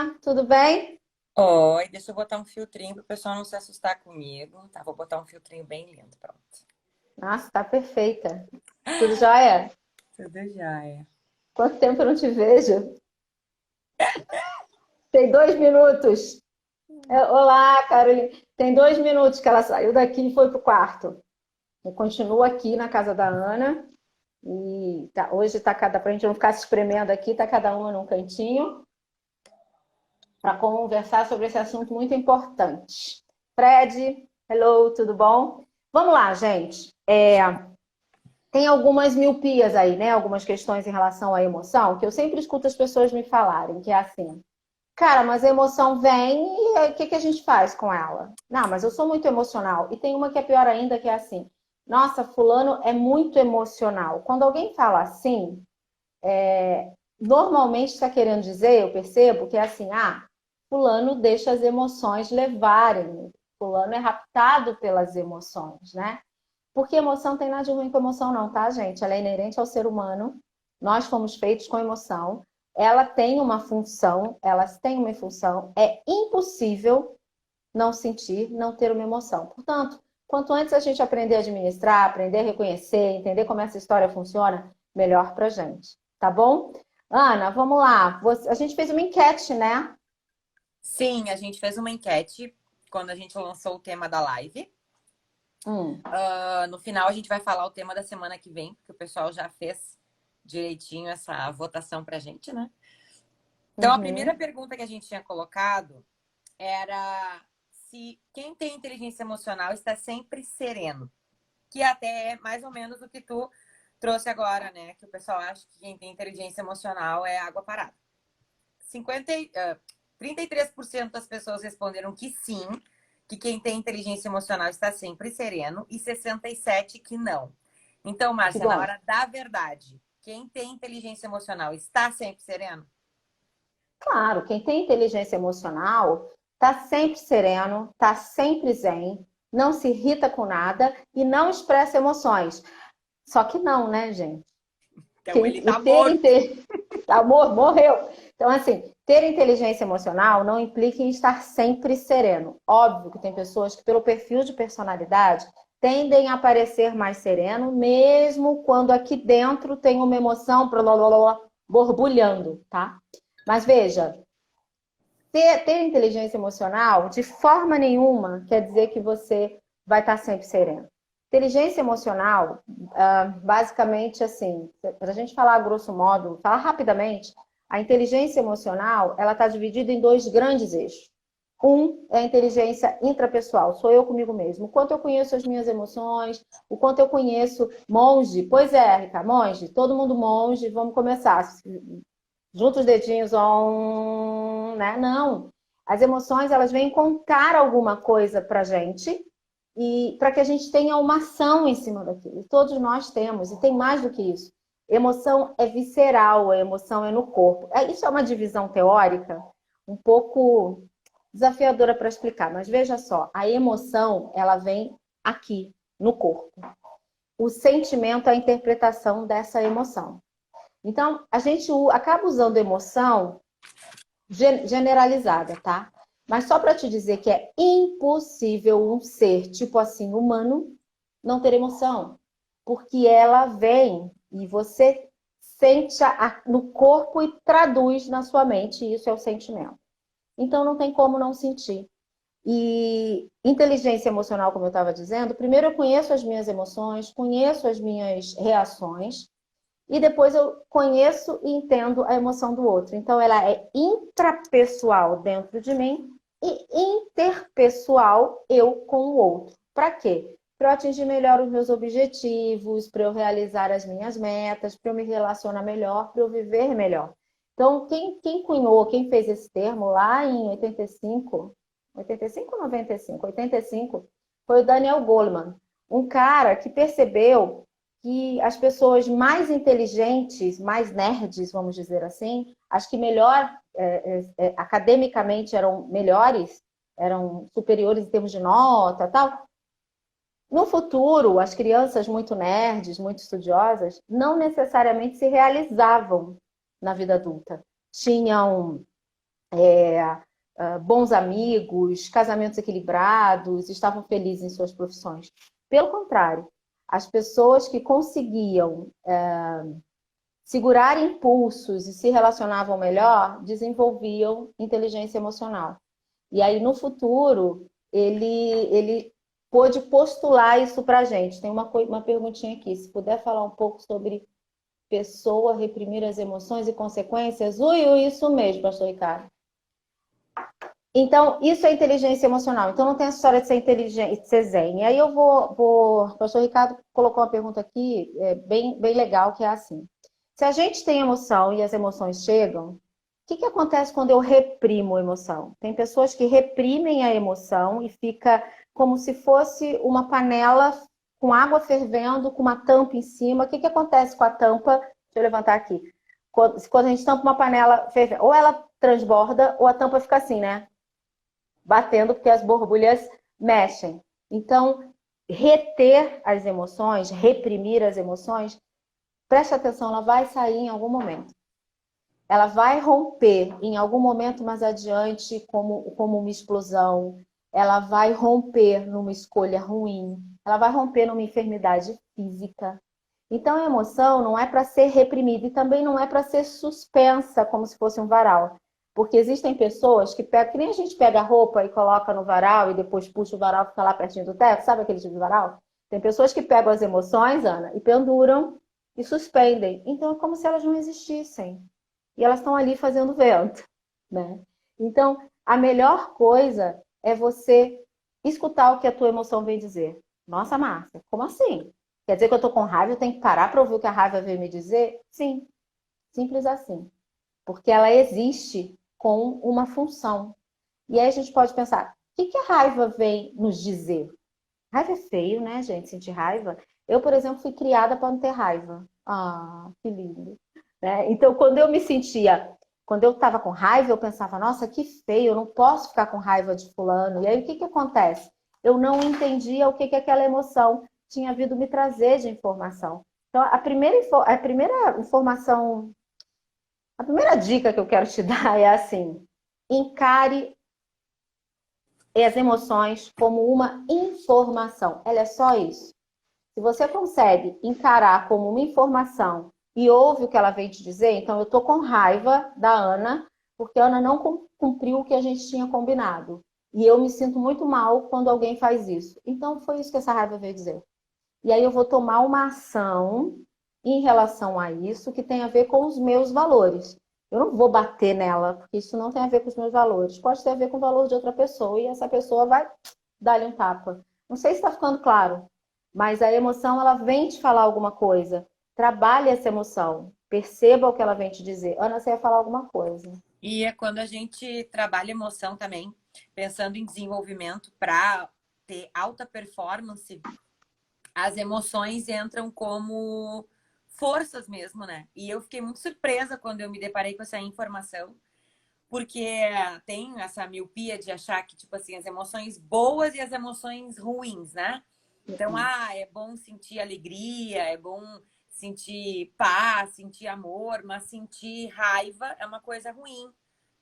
Ana, tudo bem? Oi, deixa eu botar um filtrinho para o pessoal não se assustar comigo. Tá, vou botar um filtrinho bem lindo, pronto. Nossa, tá perfeita. Tudo jóia? Tudo jóia. Quanto tempo eu não te vejo? Tem 2 minutos. Olá, Carolina. Tem 2 minutos que ela saiu daqui e foi pro quarto. Eu continuo aqui na casa da Ana. Hoje tá pra gente não ficar se espremendo aqui, tá cada uma num cantinho para conversar sobre esse assunto muito importante. Fred, hello, tudo bom? Vamos lá, gente. Tem algumas miopias aí, né? Algumas questões em relação à emoção, que eu sempre escuto as pessoas me falarem, que é assim, cara, mas a emoção vem e aí, o que que a gente faz com ela? Não, mas eu sou muito emocional. E tem uma que é pior ainda, que é assim, nossa, fulano é muito emocional. Quando alguém fala assim, normalmente está querendo dizer, eu percebo, que é assim, fulano deixa as emoções levarem, fulano é raptado pelas emoções, né? Porque emoção tem nada de ruim com emoção, não, tá, gente? Ela é inerente ao ser humano. Nós fomos feitos com emoção. Ela tem uma função, elas têm uma função. É impossível não sentir, não ter uma emoção. Portanto, quanto antes a gente aprender a administrar, aprender a reconhecer, entender como essa história funciona, melhor pra gente. Tá bom? Ana, vamos lá. A gente fez uma enquete, né? Sim, a gente fez uma enquete quando a gente lançou o tema da live. Hum, No final a gente vai falar o tema da semana que vem, porque o pessoal já fez direitinho essa votação pra gente, né? Então a primeira uhum. pergunta que a gente tinha colocado era se quem tem inteligência emocional está sempre sereno. Que até é mais ou menos o que tu trouxe agora, né? Que o pessoal acha que quem tem inteligência emocional é água parada. 33% das pessoas responderam que sim, que quem tem inteligência emocional está sempre sereno, e 67% que não. Então, Que Márcia, na bom. hora da verdade, quem tem inteligência emocional está sempre sereno? Claro, quem tem inteligência emocional está sempre sereno, está sempre zen, não se irrita com nada e não expressa emoções. Só que não, né, gente? Então ele E tá morto. amor, morreu. Então, assim, ter inteligência emocional não implica em estar sempre sereno. Óbvio que tem pessoas que, pelo perfil de personalidade, tendem a parecer mais sereno, mesmo quando aqui dentro tem uma emoção borbulhando, tá? Mas veja, ter inteligência emocional, de forma nenhuma, quer dizer que você vai estar sempre sereno. Inteligência emocional, basicamente assim, para a gente falar a grosso modo, falar rapidamente, a inteligência emocional, ela está dividida em dois grandes eixos. Um é a inteligência intrapessoal, sou eu comigo mesmo. O quanto eu conheço as minhas emoções, o quanto eu conheço monge. Pois é, Rica, monge, todo mundo monge, vamos começar. Junta os dedinhos, né? Não. As emoções, elas vêm contar alguma coisa pra gente e para que a gente tenha uma ação em cima daquilo. E todos nós temos, e tem mais do que isso. Emoção é visceral, a emoção é no corpo. Isso é uma divisão teórica um pouco desafiadora para explicar, mas veja só, a emoção, ela vem aqui, no corpo. O sentimento é a interpretação dessa emoção. Então, a gente acaba usando emoção generalizada, tá? Mas só para te dizer que é impossível um ser, tipo assim, humano, não ter emoção. Porque ela vem e você sente no corpo e traduz na sua mente, e isso é o sentimento. Então, não tem como não sentir. E inteligência emocional, como eu estava dizendo, primeiro eu conheço as minhas emoções, conheço as minhas reações, e depois eu conheço e entendo a emoção do outro. Então, ela é intrapessoal dentro de mim e interpessoal eu com o outro. Para quê? Para eu atingir melhor os meus objetivos, para eu realizar as minhas metas, para eu me relacionar melhor, para eu viver melhor. Então, quem cunhou, quem fez esse termo lá em 85, 85 ou 95? 85, foi o Daniel Goleman, um cara que percebeu que as pessoas mais inteligentes, mais nerds, vamos dizer assim, as que melhor, academicamente eram melhores, eram superiores em termos de nota, tal. No futuro, as crianças muito nerds, muito estudiosas, não necessariamente se realizavam na vida adulta. Tinham bons amigos, casamentos equilibrados, estavam felizes em suas profissões. Pelo contrário, as pessoas que conseguiam segurar impulsos e se relacionavam melhor, desenvolviam inteligência emocional. E aí, no futuro, ele pôde postular isso para a gente. Tem uma perguntinha aqui, se puder falar um pouco sobre pessoa reprimir as emoções e consequências. Ui, isso mesmo, pastor Ricardo. Então, isso é inteligência emocional. Então, não tem essa história de ser inteligente, de ser zen. E aí o pastor Ricardo colocou uma pergunta aqui, bem legal, que é assim. Se a gente tem emoção e as emoções chegam, o que acontece quando eu reprimo a emoção? Tem pessoas que reprimem a emoção e fica como se fosse uma panela com água fervendo, com uma tampa em cima. O que acontece com a tampa? Deixa eu levantar aqui. Quando a gente tampa uma panela fervendo, ou ela transborda ou a tampa fica assim, né? Batendo porque as borbulhas mexem. Então, reter as emoções, reprimir as emoções, preste atenção, ela vai sair em algum momento. Ela vai romper em algum momento mais adiante como uma explosão. Ela vai romper numa escolha ruim. Ela vai romper numa enfermidade física. Então, a emoção não é para ser reprimida e também não é para ser suspensa como se fosse um varal. Porque existem pessoas que pegam, que nem a gente pega a roupa e coloca no varal e depois puxa o varal e fica lá pertinho do teto. Sabe aquele tipo de varal? Tem pessoas que pegam as emoções, Ana, e penduram e suspendem. Então, é como se elas não existissem. E elas estão ali fazendo vento, né? Então, a melhor coisa é você escutar o que a tua emoção vem dizer. Nossa, Márcia, como assim? Quer dizer que eu estou com raiva, eu tenho que parar para ouvir o que a raiva veio me dizer? Sim, simples assim. Porque ela existe com uma função. E aí a gente pode pensar, o que a raiva vem nos dizer? Raiva é feio, né, gente? Sentir raiva. Eu, por exemplo, fui criada para não ter raiva. Ah, que lindo. Né? Então, quando eu estava com raiva, eu pensava, nossa, que feio, eu não posso ficar com raiva de fulano. E aí, o que acontece? Eu não entendia o que aquela emoção tinha vindo me trazer de informação. Então, a primeira informação, a primeira dica que eu quero te dar é assim, encare as emoções como uma informação. Ela é só isso. Se você consegue encarar como uma informação e ouve o que ela vem te dizer, então eu estou com raiva da Ana, porque a Ana não cumpriu o que a gente tinha combinado. E eu me sinto muito mal quando alguém faz isso. Então foi isso que essa raiva veio dizer. E aí eu vou tomar uma ação em relação a isso que tem a ver com os meus valores. Eu não vou bater nela, porque isso não tem a ver com os meus valores. Pode ter a ver com o valor de outra pessoa e essa pessoa vai dar-lhe um tapa. Não sei se está ficando claro, mas a emoção ela vem te falar alguma coisa. Trabalhe essa emoção. Perceba o que ela vem te dizer. Ana, você ia falar alguma coisa. E é quando a gente trabalha emoção também, pensando em desenvolvimento para ter alta performance, as emoções entram como forças mesmo, né? E eu fiquei muito surpresa quando eu me deparei com essa informação, porque tem essa miopia de achar que, tipo assim, as emoções boas e as emoções ruins, né? Então, é bom sentir alegria, é bom sentir paz, sentir amor, mas sentir raiva é uma coisa ruim,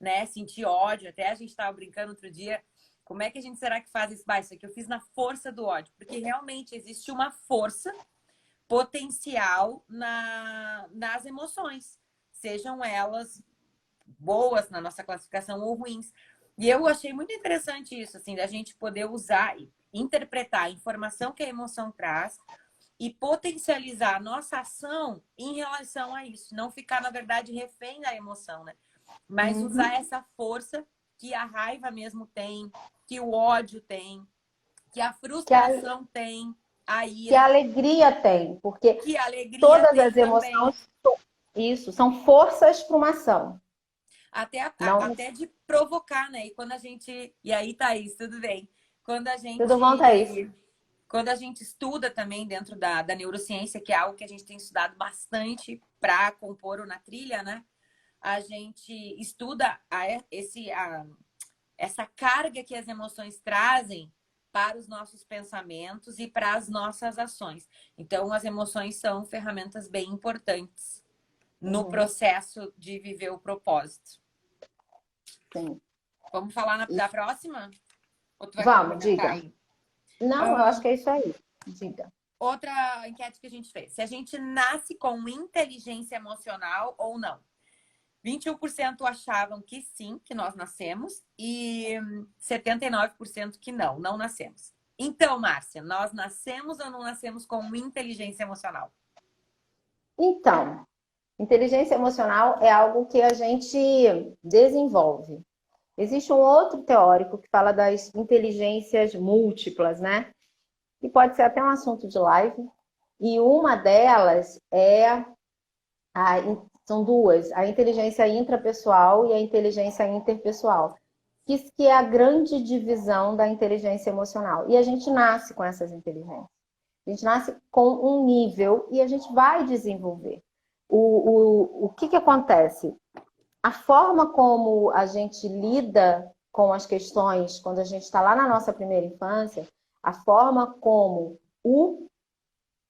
né? Sentir ódio. Até a gente estava brincando outro dia, como é que a gente será que faz isso? Isso aqui eu fiz na força do ódio, porque realmente existe uma força potencial nas emoções, sejam elas boas na nossa classificação ou ruins. E eu achei muito interessante isso, assim, da gente poder usar e interpretar a informação que a emoção traz e potencializar a nossa ação em relação a isso. Não ficar, na verdade, refém da emoção, né? Mas usar essa força que a raiva mesmo tem, que o ódio tem, que a frustração tem, a Que a ira, alegria tem, porque que a alegria todas tem as também. emoções, isso, são forças para uma ação. Não, Até de provocar, né? E quando a gente. E aí, Thaís, tudo bem? Quando a tudo bom, Thaís? gente. Quando a gente estuda também dentro da neurociência, que é algo que a gente tem estudado bastante para compor o Na Trilha, né? A gente estuda essa carga que as emoções trazem para os nossos pensamentos e para as nossas ações. Então, as emoções são ferramentas bem importantes no processo de viver o propósito. Sim. Vamos falar da próxima? Ou tu vai Vamos, complementar diga. aí? Não, eu acho que é isso aí. Diga. Outra enquete que a gente fez. Se a gente nasce com inteligência emocional ou não. 21% achavam que sim, que nós nascemos, e 79% que não, não nascemos. Então, Márcia, nós nascemos ou não nascemos com inteligência emocional? Então, inteligência emocional é algo que a gente desenvolve. Existe um outro teórico que fala das inteligências múltiplas, né? Que pode ser até um assunto de live. E uma delas a, são duas, a inteligência intrapessoal e a inteligência interpessoal, que é a grande divisão da inteligência emocional. E a gente nasce com essas inteligências. A gente nasce com um nível e a gente vai desenvolver. O que acontece? A forma como a gente lida com as questões quando a gente está lá na nossa primeira infância, a forma como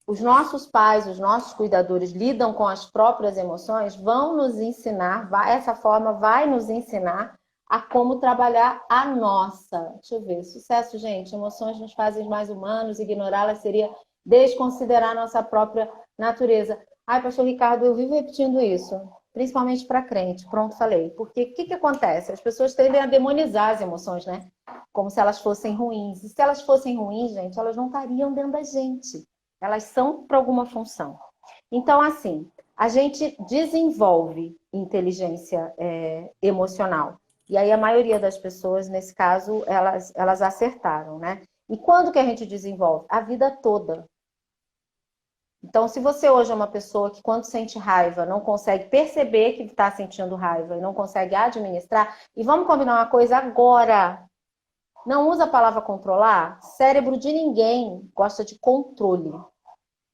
os nossos pais, os nossos cuidadores lidam com as próprias emoções, vão nos ensinar, essa forma vai nos ensinar a como trabalhar a nossa. Deixa eu ver, sucesso, gente. Emoções nos fazem mais humanos, ignorá-las seria desconsiderar a nossa própria natureza. Ai, pastor Ricardo, eu vivo repetindo isso, principalmente para crente. Pronto, falei. Porque o que acontece? As pessoas tendem a demonizar as emoções, né? Como se elas fossem ruins. E se elas fossem ruins, gente, elas não estariam dentro da gente. Elas são para alguma função. Então, assim, a gente desenvolve inteligência emocional. E aí a maioria das pessoas, nesse caso, elas acertaram, né? E quando que a gente desenvolve? A vida toda. Então, se você hoje é uma pessoa que quando sente raiva não consegue perceber que está sentindo raiva e não consegue administrar, e vamos combinar uma coisa agora, não usa a palavra controlar, cérebro de ninguém gosta de controle.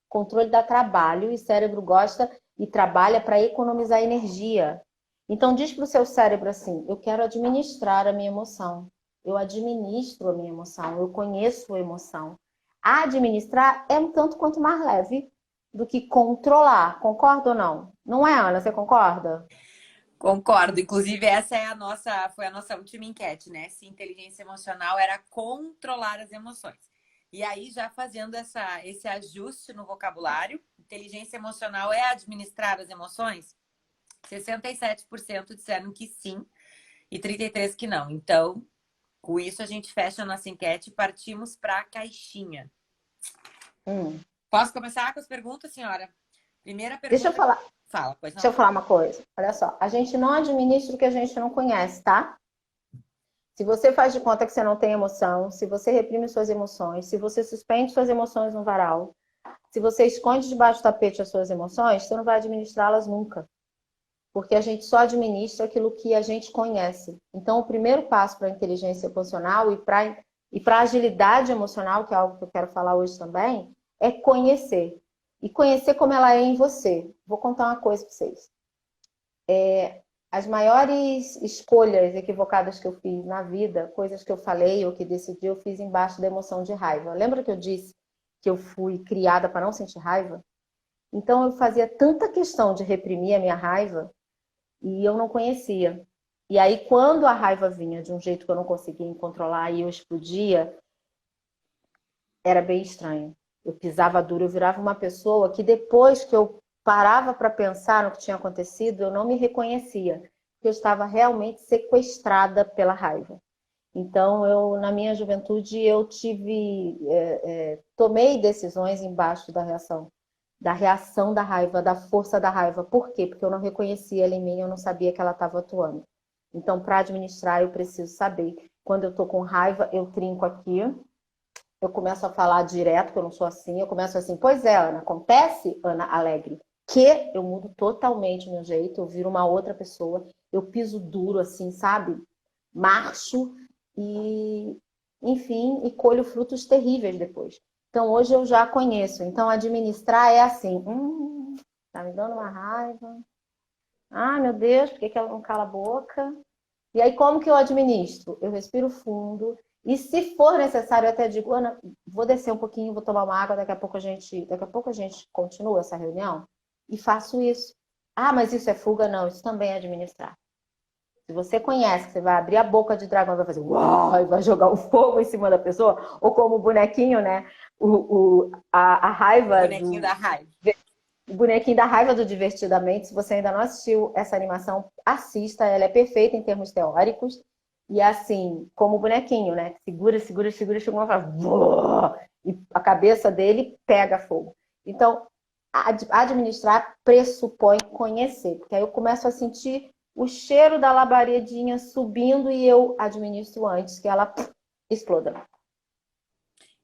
Controle dá trabalho e cérebro gosta e trabalha para economizar energia. Então diz para o seu cérebro assim, eu quero administrar a minha emoção. Eu administro a minha emoção, eu conheço a emoção. Administrar é um tanto quanto mais leve do que controlar. Concorda ou não? Não é, Ana? Você concorda? Concordo. Inclusive, essa é foi a nossa última enquete, né? Se inteligência emocional era controlar as emoções. E aí, já fazendo esse ajuste no vocabulário, inteligência emocional é administrar as emoções? 67% disseram que sim e 33% que não. Então, com isso, a gente fecha a nossa enquete e partimos para a caixinha. Posso começar com as perguntas, senhora? Primeira pergunta. Deixa eu falar. Fala, pois não. Deixa eu falar uma coisa. Olha só, a gente não administra o que a gente não conhece, tá? Se você faz de conta que você não tem emoção, se você reprime suas emoções, se você suspende suas emoções no varal, se você esconde debaixo do tapete as suas emoções, você não vai administrá-las nunca. Porque a gente só administra aquilo que a gente conhece. Então, o primeiro passo para a inteligência emocional e para a agilidade emocional, que é algo que eu quero falar hoje também, é conhecer. E conhecer como ela é em você. Vou contar uma coisa para vocês. As maiores escolhas equivocadas que eu fiz na vida, coisas que eu falei ou que decidi, eu fiz embaixo da emoção de raiva. Lembra que eu disse que eu fui criada para não sentir raiva? Então eu fazia tanta questão de reprimir a minha raiva e eu não conhecia. E aí quando a raiva vinha de um jeito que eu não conseguia controlar e eu explodia, era bem estranho. Eu pisava duro, eu virava uma pessoa que depois que eu parava para pensar no que tinha acontecido, eu não me reconhecia, porque eu estava realmente sequestrada pela raiva. Então, na minha juventude, eu tomei decisões embaixo da reação da raiva, da força da raiva. Por quê? Porque eu não reconhecia ela em mim, eu não sabia que ela estava atuando. Então, para administrar, eu preciso saber. Quando eu estou com raiva, eu trinco aqui, eu começo a falar direto, que eu não sou assim, eu começo assim, pois é, Ana, acontece, Ana Alegre, que eu mudo totalmente o meu jeito, eu viro uma outra pessoa, eu piso duro, assim, sabe? Marcho e, enfim, e colho frutos terríveis depois. Então, hoje eu já conheço. Então, administrar é assim, tá me dando uma raiva. Ah, meu Deus, por que ela não cala a boca? E aí, como que eu administro? Eu respiro fundo. E se for necessário, eu até digo, Ana, vou descer um pouquinho, vou tomar uma água, daqui a pouco a gente continua essa reunião. E faço isso. Ah, mas isso é fuga? Não, isso também é administrar. Se você conhece que você vai abrir a boca de dragão e vai fazer uau, e vai jogar o fogo em cima da pessoa, ou como o bonequinho, né? A O raiva bonequinho da raiva. o bonequinho da raiva do Divertidamente. Se você ainda não assistiu essa animação, assista. Ela é perfeita em termos teóricos. E assim, como o bonequinho, né? Segura, segura, segura, chega uma fala, e a cabeça dele pega fogo. Então, administrar pressupõe conhecer, porque aí eu começo a sentir o cheiro da labaredinha subindo e eu administro antes que ela exploda.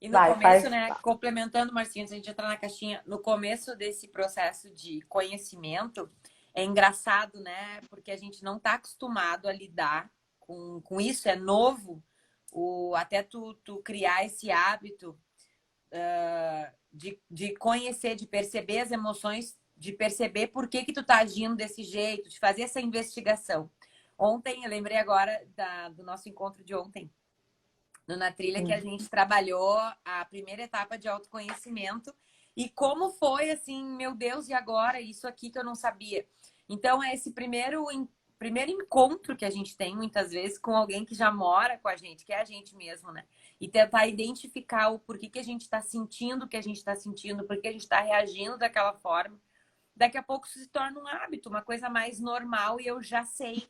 E no Vai, começo, faz. né, complementando, Marcinho, antes de a gente entrar na caixinha, no começo desse processo de conhecimento, é engraçado, né, porque a gente não está acostumado a lidar com isso, é novo, até tu criar esse hábito de conhecer, de perceber as emoções, de perceber por que tu tá agindo desse jeito, de fazer essa investigação. Ontem, eu lembrei agora do nosso encontro de ontem, Na Trilha, que a gente trabalhou a primeira etapa de autoconhecimento e como foi assim, meu Deus, e agora? Isso aqui que eu não sabia. Então, é esse primeiro encontro que a gente tem, muitas vezes, com alguém que já mora com a gente, que é a gente mesmo, né? E tentar identificar o porquê que a gente está sentindo o que a gente está sentindo, por que a gente está reagindo daquela forma. Daqui a pouco se torna um hábito, uma coisa mais normal e eu já sei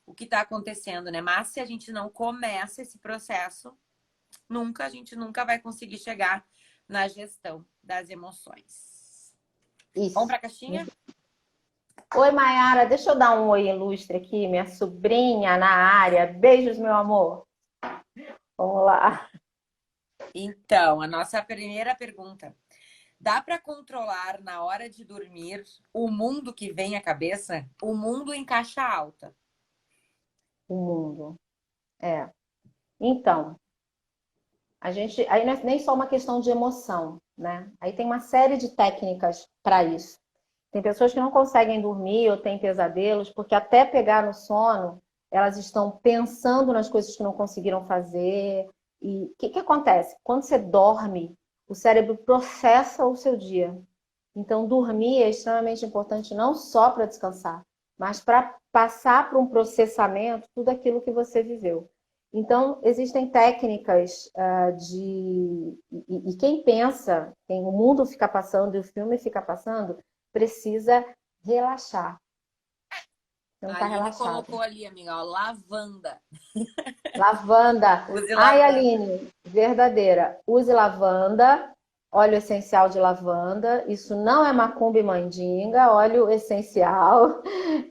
o que está acontecendo, né? Mas se a gente não começa esse processo, a gente nunca vai conseguir chegar na gestão das emoções. Vamos Isso. para a caixinha? Oi, Mayara, deixa eu dar um oi ilustre aqui, minha sobrinha na área. Beijos, meu amor. Vamos lá. Então, a nossa primeira pergunta. Dá para controlar na hora de dormir o mundo que vem à cabeça? O mundo em caixa alta. O mundo. É. Então, a gente. Aí não é nem só uma questão de emoção, né? Aí tem uma série de técnicas para isso. Tem pessoas que não conseguem dormir ou têm pesadelos, porque até pegar no sono, elas estão pensando nas coisas que não conseguiram fazer. E o que acontece? Quando você dorme, o cérebro processa o seu dia. Então, dormir é extremamente importante não só para descansar, mas para passar por um processamento tudo aquilo que você viveu. Então, existem técnicas e quem pensa, quem o mundo fica passando e o filme fica passando, precisa relaxar. Não A está Aline relaxado. colocou ali, amiga, ó, lavanda. Lavanda. Use Ai, lavanda. Aline, verdadeira. Use lavanda, óleo essencial de lavanda. Isso não é macumba e mandinga, óleo essencial.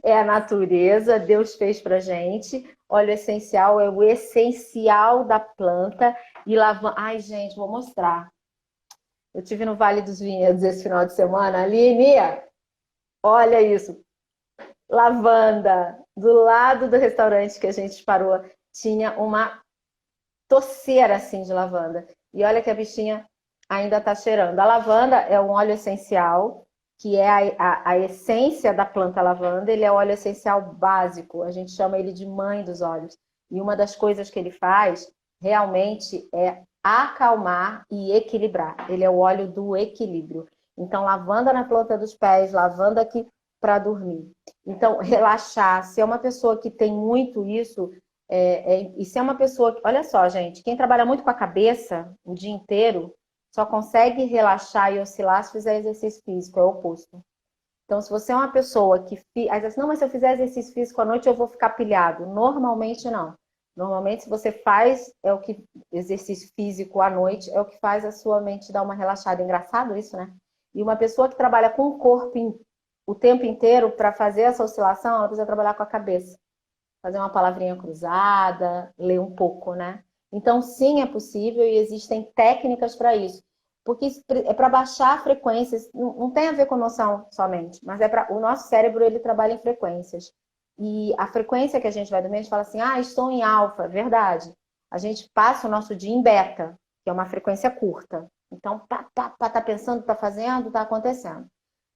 É a natureza, Deus fez pra gente. Óleo essencial é o essencial da planta. E lavanda. Ai, gente, vou mostrar. Eu tive no Vale dos Vinhedos esse final de semana. Aline, olha isso. Lavanda. Do lado do restaurante que a gente parou, tinha uma toceira assim de lavanda. E olha que a bichinha ainda está cheirando. A lavanda é um óleo essencial, que é a essência da planta lavanda. Ele é o óleo essencial básico. A gente chama ele de mãe dos óleos. E uma das coisas que ele faz realmente é acalmar e equilibrar. Ele é o óleo do equilíbrio. Então, lavanda na planta dos pés, lavanda aqui para dormir. Então, relaxar. Se é uma pessoa que tem muito isso, e se é uma pessoa que, olha só, gente, quem trabalha muito com a cabeça o dia inteiro só consegue relaxar e oscilar se fizer exercício físico, é o oposto. Então, se você é uma pessoa que às vezes, não, mas se eu fizer exercício físico à noite eu vou ficar pilhado. Normalmente não. Normalmente, se você faz exercício físico à noite, é o que faz a sua mente dar uma relaxada. Engraçado isso, né? E uma pessoa que trabalha com o corpo o tempo inteiro para fazer essa oscilação, ela precisa trabalhar com a cabeça. Fazer uma palavrinha cruzada, ler um pouco, né? Então, sim, é possível e existem técnicas para isso. Porque isso é para baixar frequências, não tem a ver com noção somente, mas é para o nosso cérebro, ele trabalha em frequências. E a frequência que a gente vai dormir, a gente fala assim: "Ah, estou em alfa", é verdade. A gente passa o nosso dia em beta, que é uma frequência curta. Então, tá pensando, tá fazendo, tá acontecendo.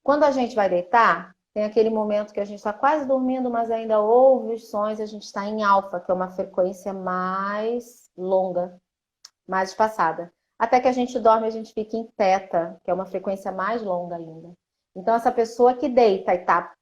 Quando a gente vai deitar, tem aquele momento que a gente está quase dormindo, mas ainda ouve os sons, a gente está em alfa, que é uma frequência mais longa, mais espaçada. Até que a gente dorme, a gente fica em teta, que é uma frequência mais longa ainda. Então, essa pessoa que deita e está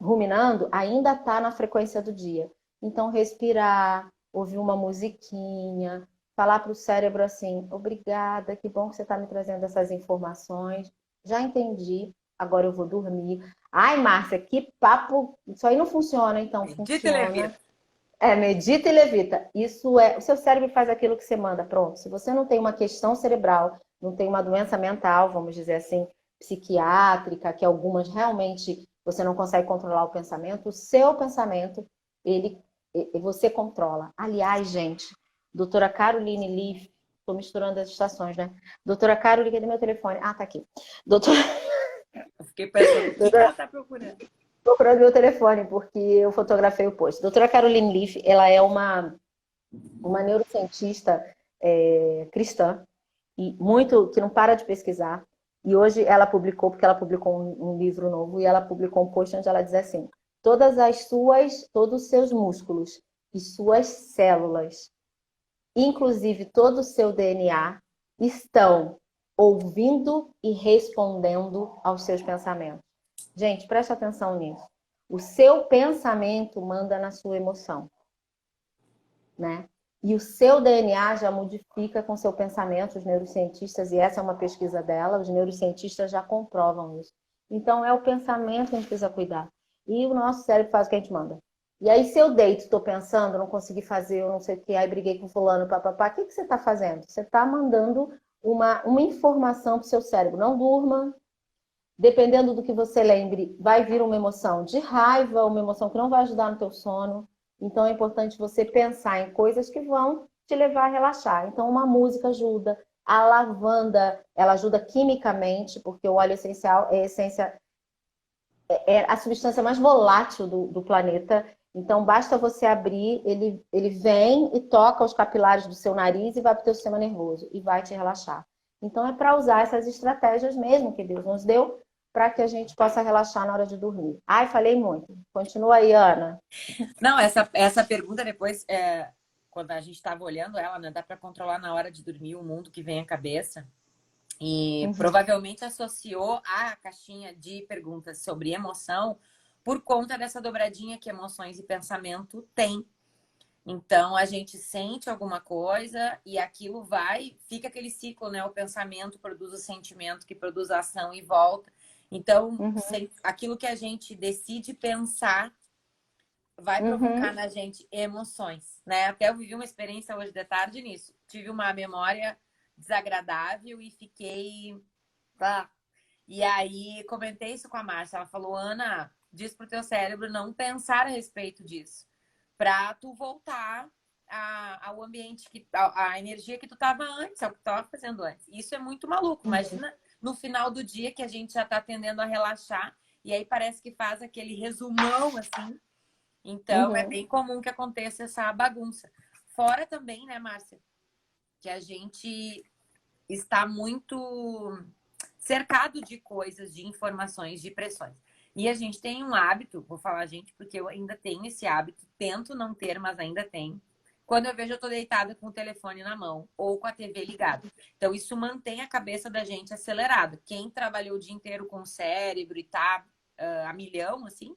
ruminando, ainda está na frequência do dia. Então, respirar, ouvir uma musiquinha, falar para o cérebro assim, obrigada, que bom que você está me trazendo essas informações. Já entendi, agora eu vou dormir. Ai, Márcia, que papo. Isso aí não funciona, então Medita e funciona. levita. Medita e levita. Isso é. O seu cérebro faz aquilo que você manda, pronto. Se você não tem uma questão cerebral, não tem uma doença mental, vamos dizer assim, psiquiátrica, que algumas realmente você não consegue controlar o pensamento, o seu pensamento, ele, você controla. Aliás, gente, doutora Caroline Leaf, estou misturando as estações, né? Doutora Caroline, cadê meu telefone? Ah, tá aqui. Doutora, Eu fiquei pensando, o que que ela tá procurando? procurando meu telefone, porque eu fotografei o post. Doutora Caroline Leaf, ela é uma neurocientista cristã, e muito que não para de pesquisar. E hoje ela publicou, porque ela publicou um livro novo, e ela publicou um post onde ela diz assim: todos os seus músculos e suas células, inclusive todo o seu DNA, estão ouvindo e respondendo aos seus pensamentos. Gente, preste atenção nisso. O seu pensamento manda na sua emoção, né? E o seu DNA já modifica com seu pensamento, os neurocientistas, e essa é uma pesquisa dela, os neurocientistas já comprovam isso. Então, é o pensamento que a gente precisa cuidar. E o nosso cérebro faz o que a gente manda. E aí, se eu deito, estou pensando, não consegui fazer, eu não sei o que, aí briguei com fulano, papapá, o que você está fazendo? Você está mandando uma informação para o seu cérebro. Não durma. Dependendo do que você lembre, vai vir uma emoção de raiva, uma emoção que não vai ajudar no teu sono. Então é importante você pensar em coisas que vão te levar a relaxar. Então uma música ajuda, a lavanda, ela ajuda quimicamente, porque o óleo essencial é a essência, é a substância mais volátil do planeta. Então basta você abrir, ele vem e toca os capilares do seu nariz e vai para o teu sistema nervoso e vai te relaxar. Então é para usar essas estratégias mesmo que Deus nos deu para que a gente possa relaxar na hora de dormir. Ai, falei muito. Continua aí, Ana. Não, essa pergunta depois, quando a gente estava olhando ela, né, dá para controlar na hora de dormir o mundo que vem à cabeça. E provavelmente associou a caixinha de perguntas sobre emoção por conta dessa dobradinha que emoções e pensamento têm. Então a gente sente alguma coisa e aquilo vai, fica aquele ciclo, né? O pensamento produz o sentimento, que produz a ação e volta. Então, aquilo que a gente decide pensar vai provocar na gente emoções, né? Até eu vivi uma experiência hoje de tarde nisso. Tive uma memória desagradável e fiquei. Tá. E aí comentei isso com a Márcia. Ela falou: Ana, diz pro teu cérebro não pensar a respeito disso, pra tu voltar ao ambiente, a energia que tu tava antes, ao que tu tava fazendo antes. Isso é muito maluco. Imagina no final do dia que a gente já tá tendendo a relaxar e aí parece que faz aquele resumão assim. Então, é bem comum que aconteça essa bagunça. Fora também, né, Márcia, que a gente está muito cercado de coisas, de informações, de pressões. E a gente tem um hábito, vou falar gente, porque eu ainda tenho esse hábito, tento não ter, mas ainda tenho. Quando eu vejo, eu tô deitada com o telefone na mão ou com a TV ligada. Então, isso mantém a cabeça da gente acelerada. Quem trabalhou o dia inteiro com o cérebro e tá a milhão, assim,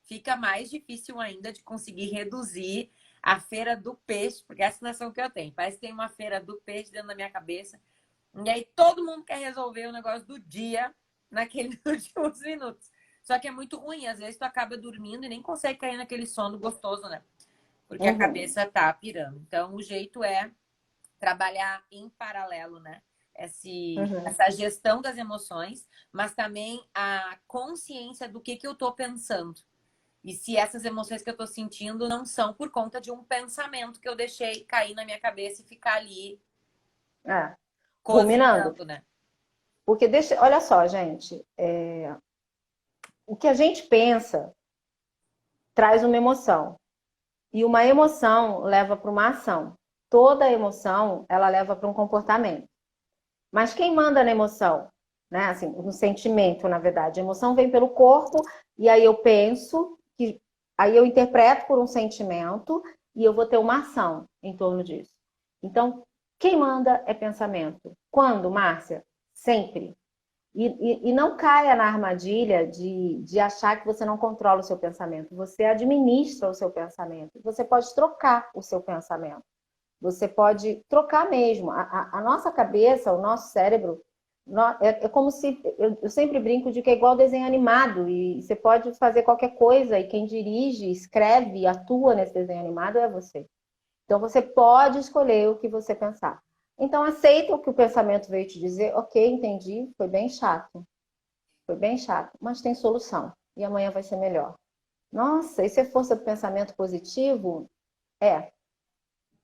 fica mais difícil ainda de conseguir reduzir a feira do peixe, porque essa é a sensação que eu tenho. Parece que tem uma feira do peixe dentro da minha cabeça. E aí todo mundo quer resolver o negócio do dia naqueles últimos minutos. Só que é muito ruim. Às vezes tu acaba dormindo e nem consegue cair naquele sono gostoso, né? Porque a cabeça tá pirando. Então o jeito é trabalhar em paralelo, né? Essa gestão das emoções, mas também a consciência do que eu tô pensando. E se essas emoções que eu tô sentindo não são por conta de um pensamento que eu deixei cair na minha cabeça e ficar ali ruminando. cozinhando, né? Porque olha só, gente, o que a gente pensa traz uma emoção. E uma emoção leva para uma ação. Toda emoção, ela leva para um comportamento. Mas quem manda na emoção? Né? Assim, no sentimento, na verdade. A emoção vem pelo corpo e aí eu penso, aí eu interpreto por um sentimento e eu vou ter uma ação em torno disso. Então, quem manda é pensamento. Quando, Márcia? Sempre. E não caia na armadilha de achar que você não controla o seu pensamento. Você administra o seu pensamento. Você pode trocar o seu pensamento. Você pode trocar mesmo. A nossa cabeça, o nosso cérebro, é como se... Eu sempre brinco de que é igual desenho animado. E você pode fazer qualquer coisa. E quem dirige, escreve, atua nesse desenho animado é você. Então, você pode escolher o que você pensar. Então, aceita o que o pensamento veio te dizer. Ok, entendi. Foi bem chato. Foi bem chato. Mas tem solução. E amanhã vai ser melhor. Nossa, isso é força do pensamento positivo? É,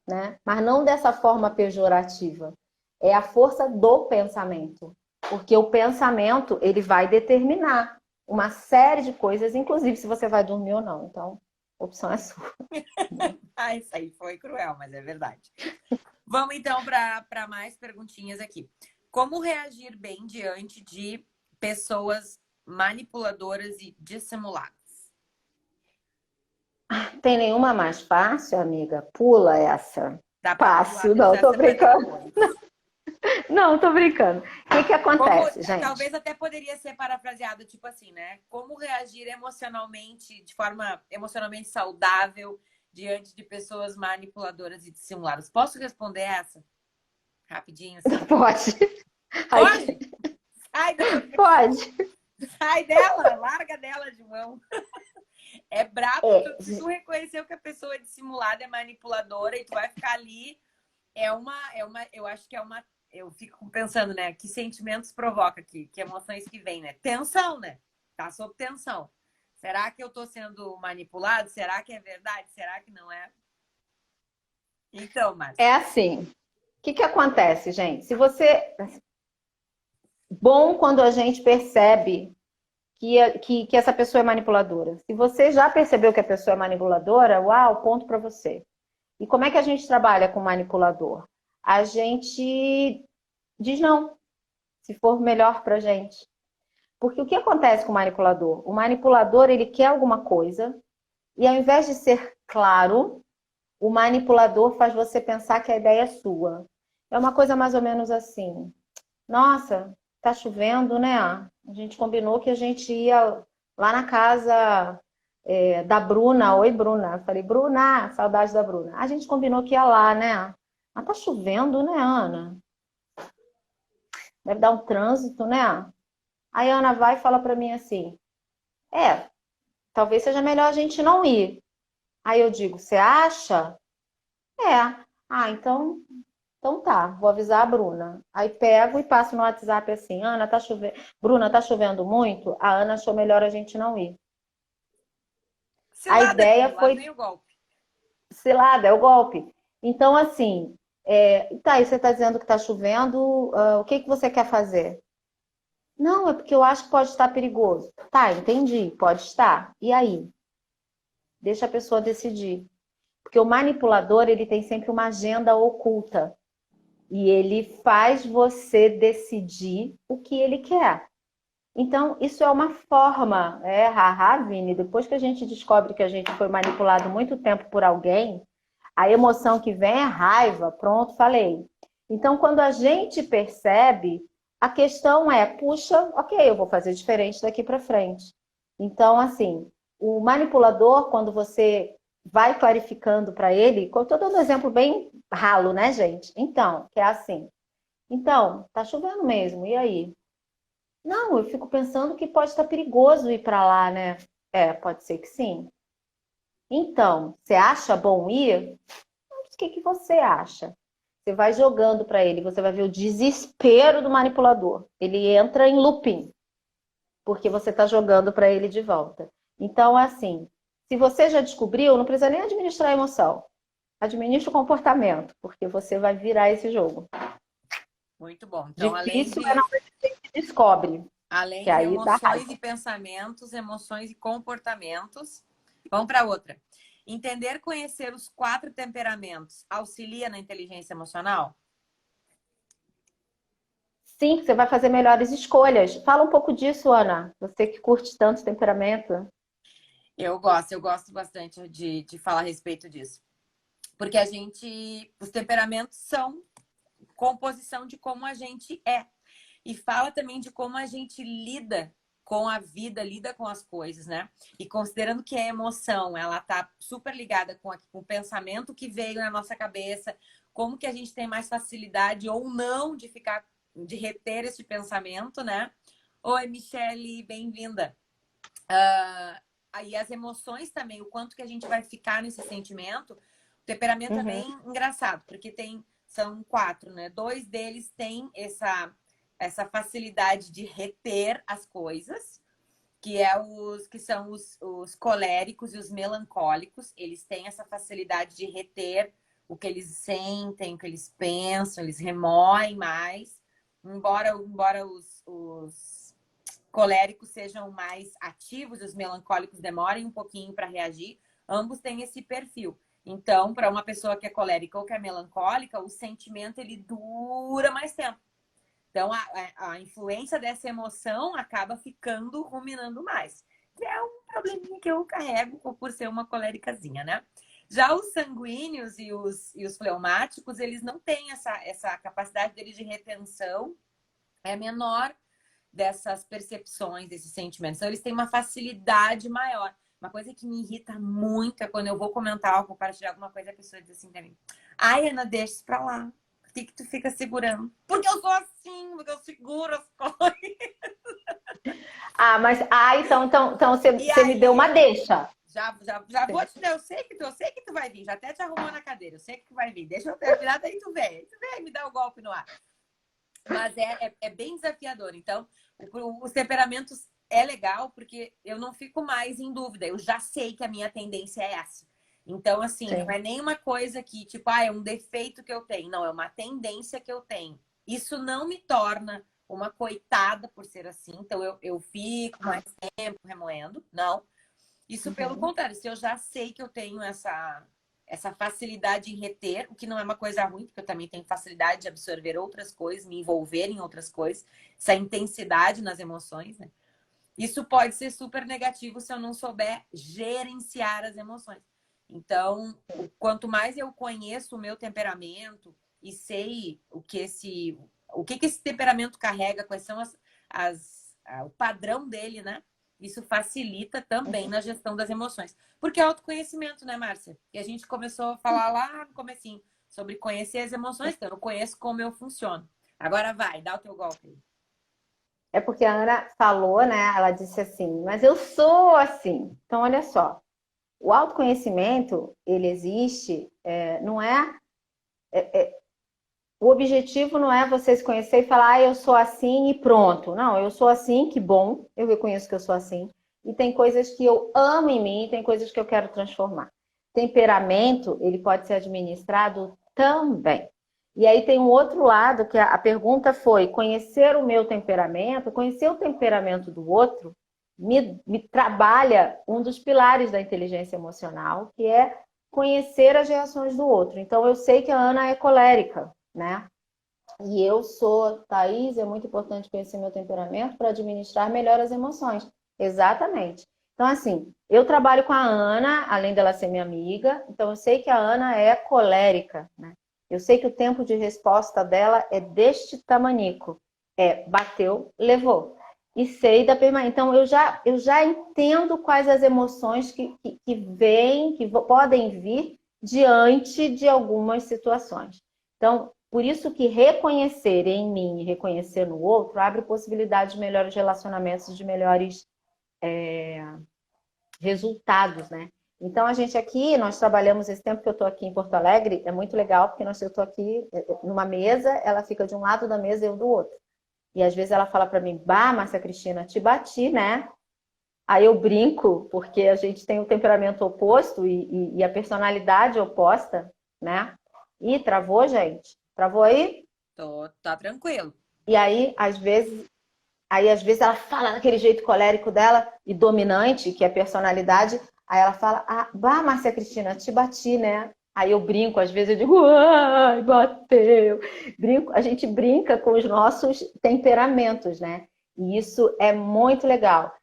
né? Mas não dessa forma pejorativa. É a força do pensamento. Porque o pensamento, ele vai determinar uma série de coisas, inclusive se você vai dormir ou não. Então, a opção é sua. Ah, isso aí foi cruel, mas é verdade. Vamos então para mais perguntinhas aqui. Como reagir bem diante de pessoas manipuladoras e dissimuladas? Tem nenhuma mais fácil, amiga? Pula essa. Dá para Fácil, não, deixar tô essa para brincando. depois. Não, tô brincando. O que acontece, Como, gente? talvez até poderia ser parafraseado, tipo assim, né? Como reagir emocionalmente, de forma emocionalmente saudável, diante de pessoas manipuladoras e dissimuladas? Posso responder essa? Rapidinho, assim. Pode. Pode? Sai, Pode. sai dela, larga dela de mão. É brabo se tu reconheceu que a pessoa é dissimulada, é manipuladora, e tu vai ficar ali. Eu acho que é uma. Eu fico pensando, né? Que sentimentos provoca aqui? Que emoções que vêm, né? Tensão, né? Tá sob tensão. Será que eu tô sendo manipulado? Será que é verdade? Será que não é? Então, Márcia. É assim. O que acontece, gente? Se você. Bom quando a gente percebe que essa pessoa é manipuladora. Se você já percebeu que a pessoa é manipuladora, uau, ponto para você. E como é que a gente trabalha com manipulador? A gente diz não, se for melhor pra gente. Porque o que acontece com o manipulador? O manipulador, ele quer alguma coisa e ao invés de ser claro, o manipulador faz você pensar que a ideia é sua. É uma coisa mais ou menos assim. Nossa, tá chovendo, né? A gente combinou que a gente ia lá na casa da Bruna. Oi, Bruna. Eu falei, Bruna, saudade da Bruna. A gente combinou que ia lá, né? Mas tá chovendo, né, Ana? Deve dar um trânsito, né? Aí a Ana vai e fala pra mim assim: talvez seja melhor a gente não ir. Aí eu digo: você acha? É. Ah, então tá, vou avisar a Bruna. Aí pego e passo no WhatsApp assim: Ana, tá chovendo. Bruna, tá chovendo muito? A Ana achou melhor a gente não ir. A Cilada ideia aqui, lá foi vem o golpe. cilada, é o golpe. Então, assim, tá, e você tá dizendo que tá chovendo, o que você quer fazer? Não, é porque eu acho que pode estar perigoso. Tá, entendi, pode estar. E aí? Deixa a pessoa decidir. Porque o manipulador, ele tem sempre uma agenda oculta. E ele faz você decidir o que ele quer. Então, isso é uma forma, haha, Vini, depois que a gente descobre que a gente foi manipulado muito tempo por alguém, a emoção que vem é raiva, pronto, falei. Então, quando a gente percebe, a questão é, puxa, ok, eu vou fazer diferente daqui para frente. Então, assim, o manipulador, quando você vai clarificando para ele, estou dando um exemplo bem ralo, né, gente? Então, que é assim. Então, tá chovendo mesmo, e aí? Não, eu fico pensando que pode estar perigoso ir para lá, né? Pode ser que sim. Então, você acha bom ir? O que você acha? Você vai jogando para ele, você vai ver o desespero do manipulador. Ele entra em looping, porque você está jogando para ele de volta. Então, assim, se você já descobriu, não precisa nem administrar a emoção. Administra o comportamento, porque você vai virar esse jogo. Muito bom. Então, Difícil é na hora que você descobre. além Que de aí dá emoções raiva. e pensamentos, emoções e comportamentos. Vamos para outra. Entender, conhecer os 4 temperamentos auxilia na inteligência emocional? Sim, você vai fazer melhores escolhas. Fala um pouco disso, Ana. Você que curte tanto temperamento. Eu gosto bastante de falar a respeito disso. Porque os temperamentos são composição de como a gente é. e fala também de como a gente lida com a vida, lida com as coisas, né? E considerando que a emoção, ela tá super ligada com o pensamento que veio na nossa cabeça, como que a gente tem mais facilidade ou não de reter esse pensamento, né? Oi, Michele, bem-vinda. Aí as emoções também, o quanto que a gente vai ficar nesse sentimento. O temperamento é bem engraçado, porque são 4, né? 2 deles têm essa facilidade de reter as coisas, que são os coléricos e os melancólicos. Eles têm essa facilidade de reter o que eles sentem, o que eles pensam, eles remoem mais. Embora os coléricos sejam mais ativos, os melancólicos demorem um pouquinho para reagir, ambos têm esse perfil. Então, para uma pessoa que é colérica ou que é melancólica, o sentimento ele dura mais tempo. Então, a influência dessa emoção acaba ficando ruminando mais. Que é um probleminha que eu carrego por ser uma coléricazinha, né? Já os sanguíneos e os fleumáticos, eles não têm essa capacidade deles de retenção, é menor dessas percepções, desses sentimentos. Então, eles têm uma facilidade maior. Uma coisa que me irrita muito é quando eu vou comentar ou compartilhar alguma coisa, a pessoa diz assim pra mim: ai, Ana, deixa isso pra lá. Por que tu fica segurando? Porque eu sou assim, porque eu seguro as coisas. Ah, mas então você me deu uma deixa. Já vou te dar, eu sei que tu vai vir, já até te arrumou na cadeira, eu sei que tu vai vir. Deixa eu terminar, daí tu vem me dá o golpe no ar. Mas é bem desafiador. Então, os temperamentos é legal porque eu não fico mais em dúvida. Eu já sei que a minha tendência é essa. Então, assim, Sim. não é nenhuma coisa que, tipo, é um defeito que eu tenho. Não, é uma tendência que eu tenho. Isso não me torna uma coitada por ser assim. Então, eu fico mais tempo remoendo. Não. Isso, pelo contrário, se eu já sei que eu tenho essa facilidade em reter, o que não é uma coisa ruim, porque eu também tenho facilidade de absorver outras coisas, me envolver em outras coisas, essa intensidade nas emoções, né? Isso pode ser super negativo se eu não souber gerenciar as emoções. Então, quanto mais eu conheço o meu temperamento e sei o que esse temperamento carrega, quais são o padrão dele, né? Isso facilita também na gestão das emoções. Porque é autoconhecimento, né, Márcia? E a gente começou a falar lá no comecinho sobre conhecer as emoções, então eu conheço como eu funciono. Agora vai, dá o teu golpe. É porque a Ana falou, né? Ela disse assim, mas eu sou assim. Então, olha só, o autoconhecimento, ele existe, não é, o objetivo não é você se conhecer e falar, ah, eu sou assim e pronto. Não, eu sou assim, que bom, eu reconheço que eu sou assim. E tem coisas que eu amo em mim, tem coisas que eu quero transformar. Temperamento, ele pode ser administrado também. E aí tem um outro lado, que a pergunta foi, conhecer o meu temperamento, conhecer o temperamento do outro, me trabalha um dos pilares da inteligência emocional, que é conhecer as reações do outro. Então, eu sei que a Ana é colérica, né? E eu sou, Thaís, é muito importante conhecer meu temperamento para administrar melhor as emoções. Exatamente. Então, assim, eu trabalho com a Ana, além dela ser minha amiga, então eu sei que a Ana é colérica, né? Eu sei que o tempo de resposta dela é deste tamanico. Bateu, levou. E sei da permanência. Então, eu já entendo quais as emoções que vêm, que podem vir diante de algumas situações. Então, por isso que reconhecer em mim e reconhecer no outro abre possibilidades de melhores relacionamentos, de melhores resultados, né? Então, a gente aqui, nós trabalhamos esse tempo que eu estou aqui em Porto Alegre, é muito legal, porque eu estou aqui numa mesa, ela fica de um lado da mesa e eu do outro. E às vezes ela fala para mim, bah, Márcia Cristina, te bati, né? Aí eu brinco, porque a gente tem o temperamento oposto e a personalidade oposta, né? Ih, travou, gente? Travou aí? Tá tranquilo. E aí, às vezes, ela fala daquele jeito colérico dela e dominante, que é a personalidade. Aí ela fala, ah, bah, Márcia Cristina, te bati, né? Aí eu brinco, às vezes eu digo, ai, bateu. Brinco, a gente brinca com os nossos temperamentos, né? E isso é muito legal.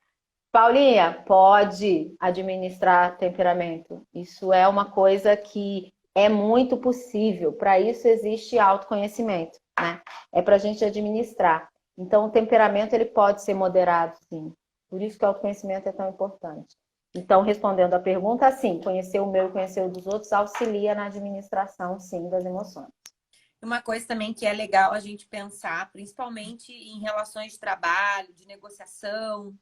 Paulinha, pode administrar temperamento. Isso é uma coisa que é muito possível. Para isso existe autoconhecimento, né? É para a gente administrar. Então, o temperamento ele pode ser moderado, sim. Por isso que o autoconhecimento é tão importante. Então, respondendo a pergunta, sim, conhecer o meu e conhecer o dos outros auxilia na administração, sim, das emoções. Uma coisa também que é legal a gente pensar, principalmente em relações de trabalho, de negociação,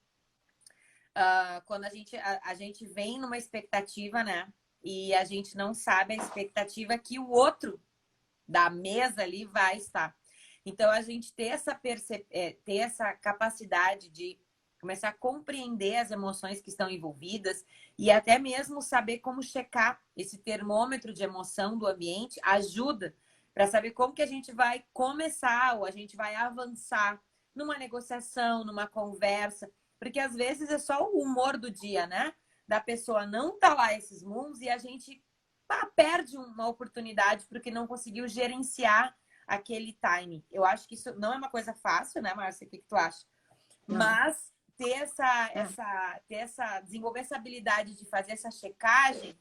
quando a gente vem numa expectativa, né? E a gente não sabe a expectativa que o outro da mesa ali vai estar. Então, a gente ter essa capacidade de começar a compreender as emoções que estão envolvidas e até mesmo saber como checar esse termômetro de emoção do ambiente ajuda para saber como que a gente vai começar ou a gente vai avançar numa negociação, numa conversa, porque às vezes é só o humor do dia, né? Da pessoa não tá lá esses mundos e a gente perde uma oportunidade porque não conseguiu gerenciar aquele time. Eu acho que isso não é uma coisa fácil, né, Márcia? O que tu acha? Não. Mas desenvolver essa habilidade de fazer essa checagem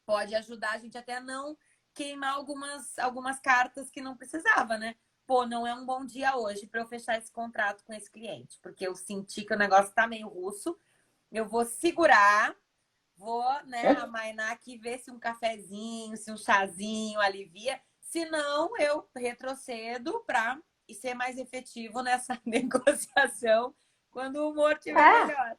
pode ajudar a gente até a não queimar algumas cartas que não precisava, né? Pô, não é um bom dia hoje para eu fechar esse contrato com esse cliente, porque eu senti que o negócio tá meio russo. Eu vou segurar, vou, né, amainar aqui, ver se um cafezinho, se um chazinho alivia. Se não, eu retrocedo para ser mais efetivo nessa negociação quando o humor estiver melhor.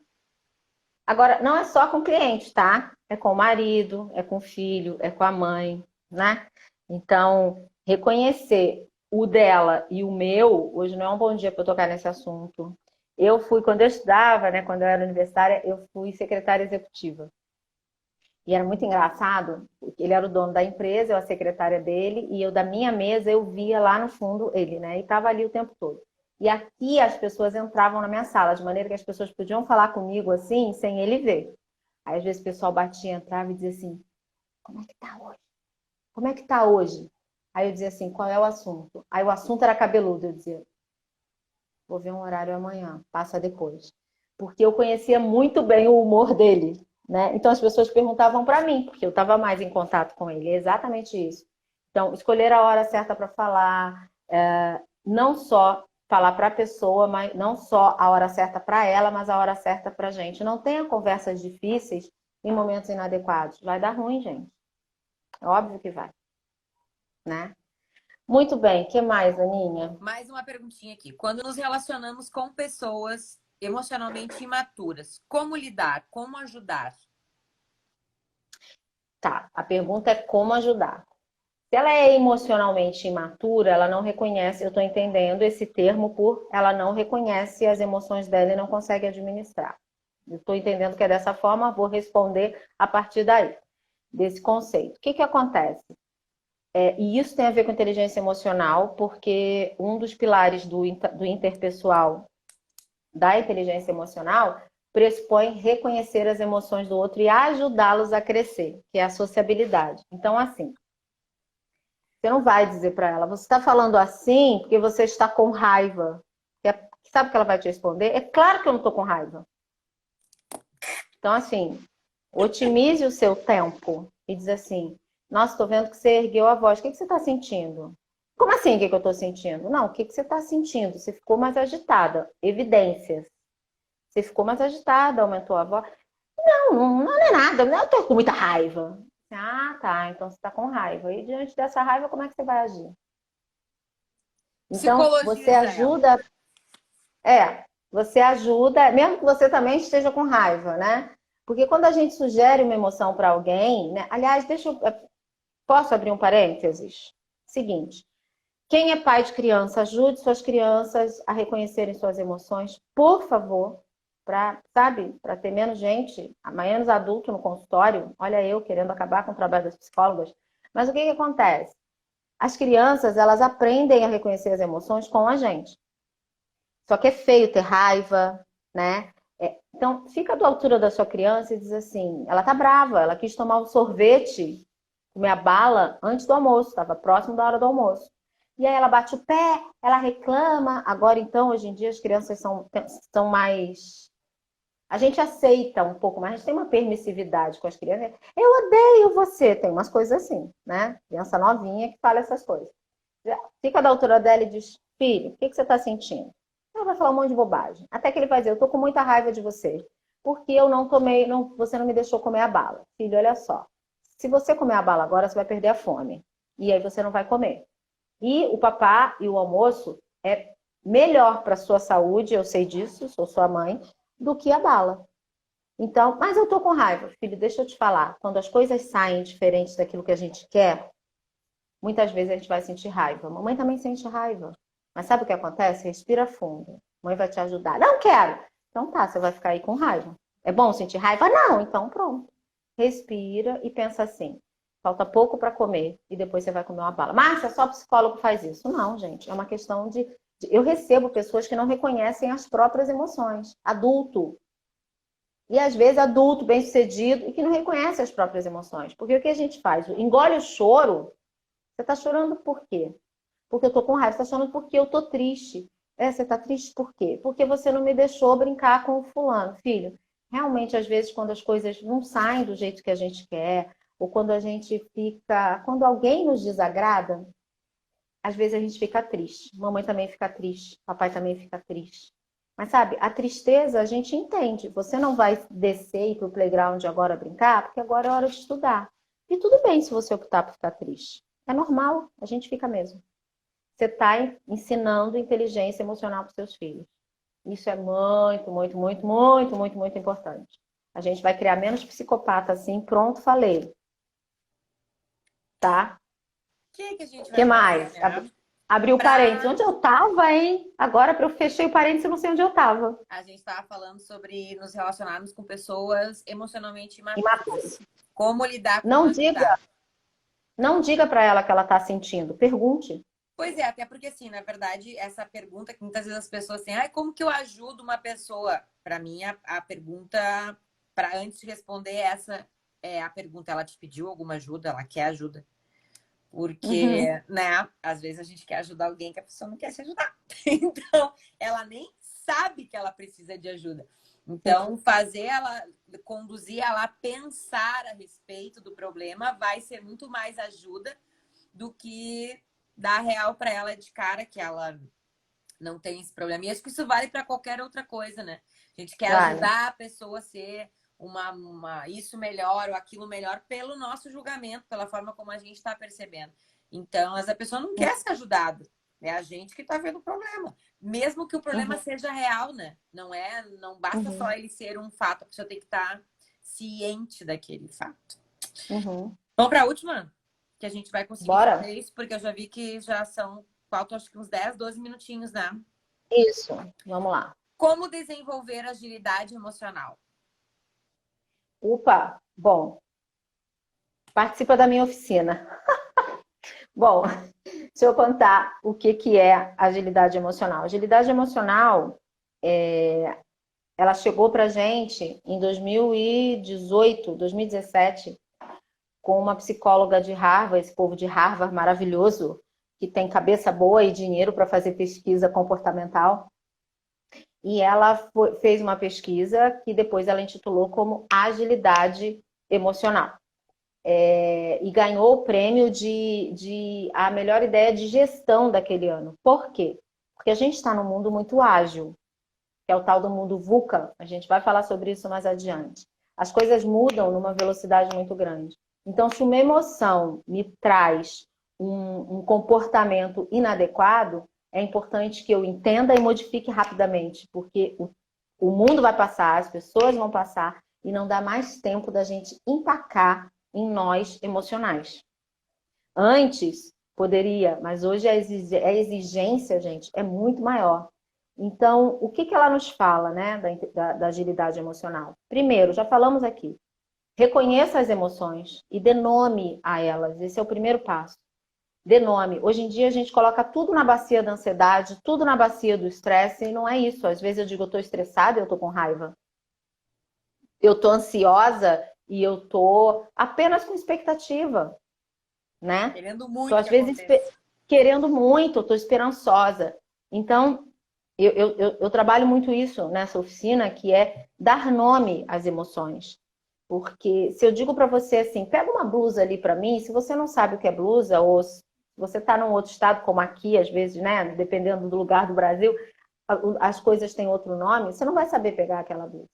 Agora, não é só com o cliente, tá? É com o marido, é com o filho, é com a mãe, né? Então, reconhecer o dela e o meu, hoje não é um bom dia para eu tocar nesse assunto. Eu fui, quando eu estudava, né, quando eu era universitária, eu fui secretária executiva. E era muito engraçado, porque ele era o dono da empresa, eu a secretária dele, e eu da minha mesa eu via lá no fundo ele, né? E estava ali o tempo todo. E aqui as pessoas entravam na minha sala, de maneira que as pessoas podiam falar comigo assim, sem ele ver. Aí às vezes o pessoal batia, entrava e dizia assim: como é que tá hoje? Como é que tá hoje? Aí eu dizia assim: qual é o assunto? Aí o assunto era cabeludo, eu dizia: vou ver um horário amanhã, passa depois. Porque eu conhecia muito bem o humor dele, né? Então as pessoas perguntavam para mim, porque eu estava mais em contato com ele. É exatamente isso. Então, escolher a hora certa para falar, não só falar para a pessoa, mas não só a hora certa para ela, mas a hora certa para a gente. Não tenha conversas difíceis em momentos inadequados. Vai dar ruim, gente. É óbvio que vai, né? Muito bem. O que mais, Aninha? Mais uma perguntinha aqui. Quando nos relacionamos com pessoas emocionalmente imaturas, como lidar? Como ajudar? Tá, a pergunta é como ajudar. Se ela é emocionalmente imatura, ela não reconhece, eu estou entendendo esse termo por ela não reconhece as emoções dela e não consegue administrar. Eu estou entendendo que é dessa forma, vou responder a partir daí, desse conceito. O que que acontece? E isso tem a ver com inteligência emocional, porque um dos pilares do interpessoal da inteligência emocional pressupõe reconhecer as emoções do outro e ajudá-los a crescer, que é a sociabilidade. Então, assim, você não vai dizer para ela, você está falando assim porque você está com raiva. Sabe o que ela vai te responder? É claro que eu não estou com raiva. Então, assim, otimize o seu tempo e diz assim: nossa, estou vendo que você ergueu a voz. O que você está sentindo? Como assim, o que eu estou sentindo? Não, o que você está sentindo? Você ficou mais agitada. Evidências. Você ficou mais agitada, aumentou a voz. Não, não é nada. Eu estou com muita raiva. Ah, tá. Então você está com raiva. E diante dessa raiva, como é que você vai agir? Então, você Psicologiza ela. ajuda, você ajuda, mesmo que você também esteja com raiva, né? Porque quando a gente sugere uma emoção para alguém, né? Aliás, posso abrir um parênteses? Seguinte, quem é pai de criança, ajude suas crianças a reconhecerem suas emoções, por favor, para ter menos gente, menos adulto no consultório. Olha eu querendo acabar com o trabalho das psicólogas. Mas o que acontece? As crianças, elas aprendem a reconhecer as emoções com a gente. Só que é feio ter raiva, né? Então, fica da altura da sua criança e diz assim, ela tá brava, ela quis tomar um sorvete, comer a bala antes do almoço, estava próximo da hora do almoço. E aí ela bate o pé, ela reclama. Agora, então, hoje em dia, as crianças são mais... A gente aceita um pouco mais, a gente tem uma permissividade com as crianças. Eu odeio você, tem umas coisas assim, né? Criança novinha que fala essas coisas. Fica da altura dela e diz, filho, o que você está sentindo? Ela vai falar um monte de bobagem. Até que ele vai dizer, eu tô com muita raiva de você. Porque eu não tomei, você não me deixou comer a bala. Filho, olha só. Se você comer a bala agora, você vai perder a fome. E aí você não vai comer. E o papá e o almoço é melhor para sua saúde, eu sei disso, sou sua mãe, do que a bala. Então, mas eu tô com raiva. Filho, deixa eu te falar. Quando as coisas saem diferentes daquilo que a gente quer, muitas vezes a gente vai sentir raiva. Mamãe também sente raiva. Mas sabe o que acontece? Respira fundo. Mãe vai te ajudar. Não quero! Então tá, você vai ficar aí com raiva. É bom sentir raiva? Não, então pronto. Respira e pensa assim. Falta pouco para comer e depois você vai comer uma bala. Márcia, só psicólogo faz isso. Não, gente. É uma questão de... Eu recebo pessoas que não reconhecem as próprias emoções. Adulto. E às vezes adulto, bem-sucedido, e que não reconhece as próprias emoções. Porque o que a gente faz? Engole o choro. Você está chorando por quê? Porque eu tô com raiva. Você está chorando porque eu tô triste. Você está triste por quê? Porque você não me deixou brincar com o fulano. Filho, realmente, às vezes, quando as coisas não saem do jeito que a gente quer, ou quando a gente fica... Quando alguém nos desagrada, às vezes a gente fica triste. Mamãe também fica triste. Papai também fica triste. Mas sabe, a tristeza a gente entende. Você não vai descer e ir pro playground agora brincar, porque agora é hora de estudar. E tudo bem se você optar por ficar triste. É normal, a gente fica mesmo. Você está ensinando inteligência emocional para os seus filhos. Isso é muito, muito, muito, muito, muito, muito importante. A gente vai criar menos psicopata assim, pronto, falei. Tá? O que a gente O vai que fazer, mais? né? Abriu o parênteses. Pra... Onde eu tava, hein? Agora, eu fechei o parênteses, eu não sei onde eu tava. A gente estava falando sobre nos relacionarmos com pessoas emocionalmente Imatura. imaturas. Como lidar com Não ajudar. diga, não diga para ela que ela tá sentindo. Pergunte. Pois é, até porque assim, na verdade, essa pergunta que muitas vezes as pessoas têm, ai, como que eu ajudo uma pessoa? Para mim, a pergunta, para antes de responder essa, é a pergunta, ela te pediu alguma ajuda? Ela quer ajuda? Porque, Uhum. né, às vezes a gente quer ajudar alguém que a pessoa não quer se ajudar. Então, ela nem sabe que ela precisa de ajuda. Então, fazer ela, conduzir ela a pensar a respeito do problema vai ser muito mais ajuda do que dar real para ela de cara que ela não tem esse problema. E acho que isso vale para qualquer outra coisa, né? A gente quer Vale. ajudar a pessoa a ser isso melhor ou aquilo melhor pelo nosso julgamento, pela forma como a gente está percebendo. Então, essa pessoa não quer ser ajudada. É a gente que está vendo o problema. Mesmo que o problema Uhum. seja real, né? Não basta só Uhum. ele ser um fato, a pessoa tem que estar ciente daquele fato. Uhum. Vamos para a última? Que a gente vai conseguir Bora. fazer isso, porque eu já vi que já são, faltam acho que uns 10, 12 minutinhos, né? Isso. Vamos lá. Como desenvolver agilidade emocional? Opa, bom, participa da minha oficina. Bom, deixa eu contar o que é agilidade emocional. Agilidade emocional, ela chegou para a gente em 2018, 2017, com uma psicóloga de Harvard, esse povo de Harvard maravilhoso, que tem cabeça boa e dinheiro para fazer pesquisa comportamental. E ela fez uma pesquisa que depois ela intitulou como agilidade emocional. E ganhou o prêmio de a melhor ideia de gestão daquele ano. Por quê? Porque a gente está num mundo muito ágil, que é o tal do mundo VUCA. A gente vai falar sobre isso mais adiante. As coisas mudam numa velocidade muito grande. Então, se uma emoção me traz um comportamento inadequado, é importante que eu entenda e modifique rapidamente, porque o mundo vai passar, as pessoas vão passar, e não dá mais tempo da gente empacar em nós emocionais. Antes poderia, mas hoje a exigência, gente, é muito maior. Então, o que ela nos fala, né, da agilidade emocional? Primeiro, já falamos aqui, reconheça as emoções e dê nome a elas. Esse é o primeiro passo. Dê nome. Hoje em dia a gente coloca tudo na bacia da ansiedade, tudo na bacia do estresse, e não é isso. Às vezes eu digo, eu estou estressada, eu estou com raiva. Eu estou ansiosa e eu estou apenas com expectativa, né? Querendo Estou, muito às que vezes, aconteça. querendo muito, estou esperançosa. Então, eu trabalho muito isso nessa oficina, que é dar nome às emoções. Porque se eu digo para você assim, pega uma blusa ali para mim, se você não sabe o que é blusa, ou se você está num outro estado, como aqui, às vezes, né? Dependendo do lugar do Brasil, as coisas têm outro nome, você não vai saber pegar aquela blusa.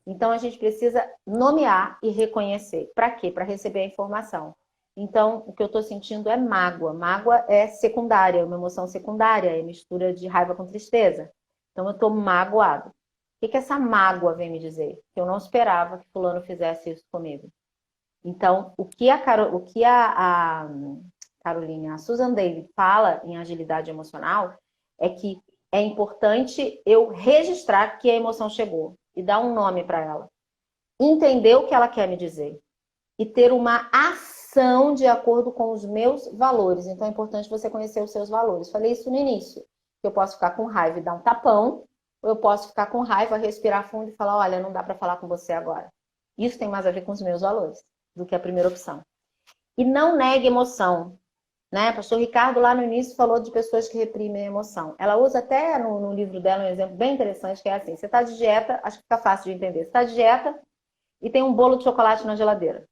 Então, a gente precisa nomear e reconhecer. Para quê? Para receber a informação. Então, o que eu estou sentindo é mágoa. Mágoa é secundária, é uma emoção secundária, é mistura de raiva com tristeza. Então, eu estou magoado. O que essa mágoa vem me dizer? Que eu não esperava que fulano fizesse isso comigo. Então, o que a Caroline, a Susan David fala em agilidade emocional é que é importante eu registrar que a emoção chegou e dar um nome para ela. Entender o que ela quer me dizer. E ter uma ação de acordo com os meus valores. Então é importante você conhecer os seus valores. Falei isso no início. Eu posso ficar com raiva e dar um tapão, ou eu posso ficar com raiva, respirar fundo e falar, olha, não dá para falar com você agora. Isso tem mais a ver com os meus valores do que a primeira opção. E não negue emoção. Né? O pastor Ricardo lá no início falou de pessoas que reprimem a emoção. Ela usa até no livro dela um exemplo bem interessante, que é assim, você está de dieta, acho que fica fácil de entender. Você está de dieta e tem um bolo de chocolate na geladeira.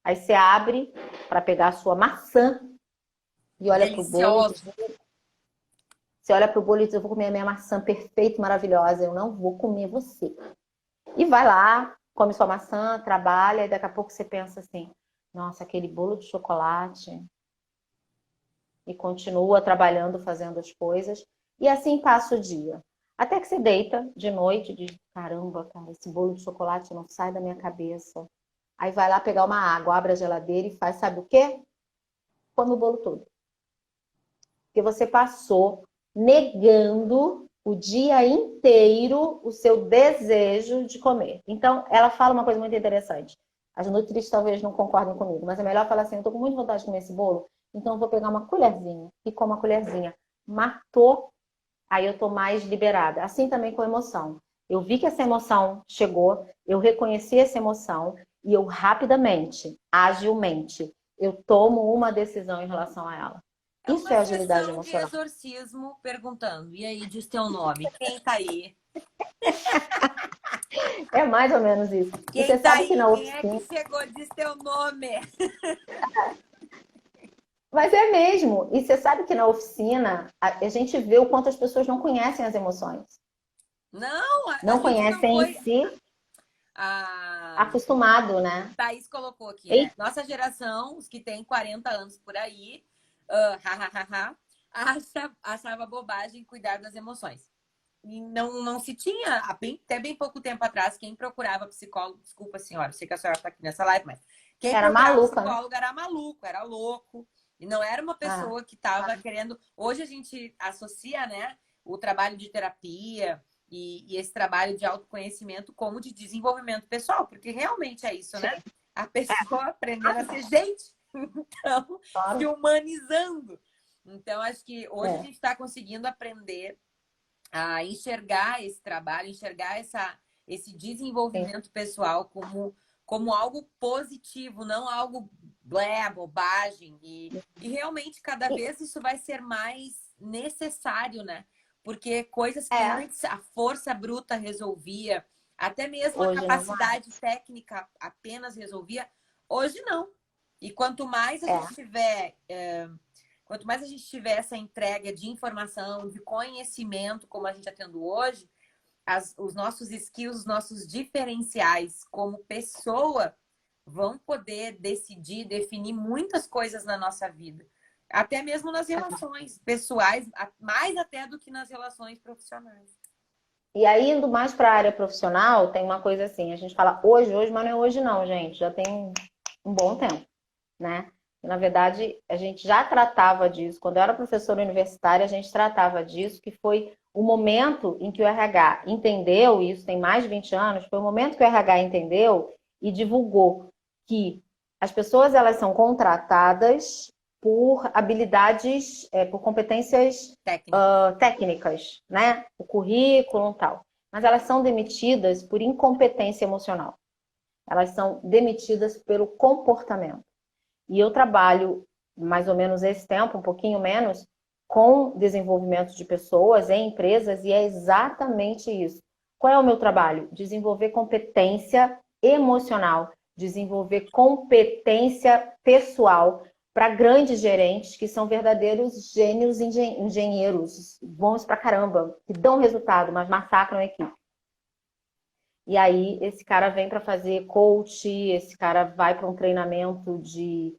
Aí você abre para pegar a sua maçã e olha para o bolo. Você olha para o bolo e diz, eu vou comer a minha maçã perfeita, maravilhosa. Eu não vou comer você. E vai lá, come sua maçã, trabalha, e daqui a pouco você pensa assim, nossa, aquele bolo de chocolate. E continua trabalhando, fazendo as coisas. E assim passa o dia. Até que você deita de noite e diz, caramba, cara, esse bolo de chocolate não sai da minha cabeça. Aí vai lá pegar uma água, abre a geladeira e faz, sabe o quê? Come o bolo todo. Porque você passou negando o dia inteiro o seu desejo de comer. Então, ela fala uma coisa muito interessante. As nutristas talvez não concordem comigo, mas é melhor falar assim, eu tô com muita vontade de comer esse bolo, então eu vou pegar uma colherzinha e como a colherzinha. Matou, aí eu tô mais liberada. Assim também com a emoção. Eu vi que essa emoção chegou, eu reconheci essa emoção e eu rapidamente, agilmente, eu tomo uma decisão em relação a ela. É Isso uma é agilidade sessão de emocional. exorcismo perguntando, e aí, diz teu nome, quem tá aí? É mais ou menos isso. E Quem você tá sabe que aí? na Quem é oficina... que chegou? Diz teu nome. Mas é mesmo. E você sabe que na oficina a gente vê o quanto as pessoas não conhecem as emoções. Não, a Não gente não conhecem em foi. si A acostumado, né? Thaís colocou aqui, Ei, né? Nossa geração, os que têm 40 anos por aí, achava bobagem cuidar das emoções. E não se tinha, até bem pouco tempo atrás, quem procurava psicólogo, desculpa senhora, sei que a senhora está aqui nessa live, mas quem era procurava maluca, né? psicólogo era maluco, era louco, e não era uma Ah, pessoa que estava querendo. Hoje a gente associa, né, o trabalho de terapia e esse trabalho de autoconhecimento como de desenvolvimento pessoal, porque realmente é isso, né? A pessoa aprendendo a ser gente, então, se claro. humanizando. Então, acho que hoje a É. gente está conseguindo aprender a enxergar esse trabalho, enxergar esse Sim. desenvolvimento pessoal como algo positivo, não algo blé, bobagem. E realmente, cada E, vez isso vai ser mais necessário, né? Porque coisas que é, antes a força bruta resolvia, até mesmo a hoje não vai. capacidade técnica apenas resolvia, hoje não. E quanto mais a É. gente tiver quanto mais a gente tiver essa entrega de informação, de conhecimento, como a gente está tendo hoje, os nossos skills, os nossos diferenciais como pessoa vão poder decidir, definir muitas coisas na nossa vida. Até mesmo nas relações pessoais, mais até do que nas relações profissionais. E aí, indo mais para a área profissional, tem uma coisa assim, a gente fala hoje, mas não é hoje não, gente. Já tem um bom tempo, né? Na verdade, a gente já tratava disso. Quando eu era professora universitária, a gente tratava disso, que foi o momento em que o RH entendeu, e isso tem mais de 20 anos, foi o momento que o RH entendeu e divulgou que as pessoas elas são contratadas por habilidades, por competências técnicas, né? O currículo e tal. Mas elas são demitidas por incompetência emocional. Elas são demitidas pelo comportamento. E eu trabalho mais ou menos esse tempo, um pouquinho menos, com desenvolvimento de pessoas em empresas e é exatamente isso. Qual é o meu trabalho? Desenvolver competência emocional, desenvolver competência pessoal para grandes gerentes que são verdadeiros gênios engenheiros, bons pra caramba, que dão resultado, mas massacram a equipe. E aí esse cara vem para fazer coach, esse cara vai para um treinamento de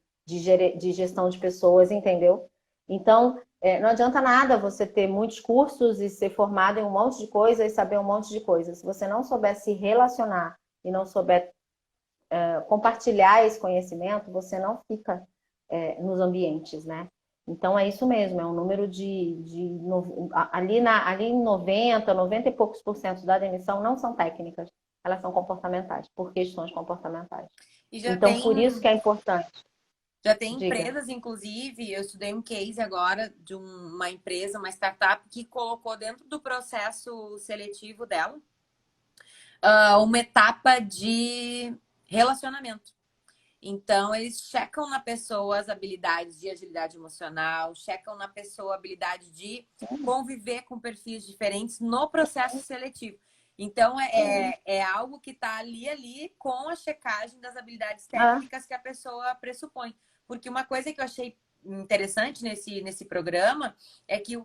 gestão de pessoas, entendeu? Então, não adianta nada você ter muitos cursos e ser formado em um monte de coisa e saber um monte de coisa. Se você não souber se relacionar e não souber compartilhar esse conhecimento, você não fica nos ambientes, né? Então é isso mesmo, é um número ali em 90 e poucos por cento da demissão não são técnicas, elas são comportamentais, por questões comportamentais. E Então, por isso que é importante. Já tem Diga. empresas, inclusive, eu estudei um case agora de uma empresa, uma startup, que colocou dentro do processo seletivo dela uma etapa de relacionamento. Então, eles checam na pessoa as habilidades de agilidade emocional, checam na pessoa a habilidade de conviver com perfis diferentes no processo seletivo. Então, é algo que está ali com a checagem das habilidades técnicas que a pessoa pressupõe. Porque uma coisa que eu achei interessante nesse programa é que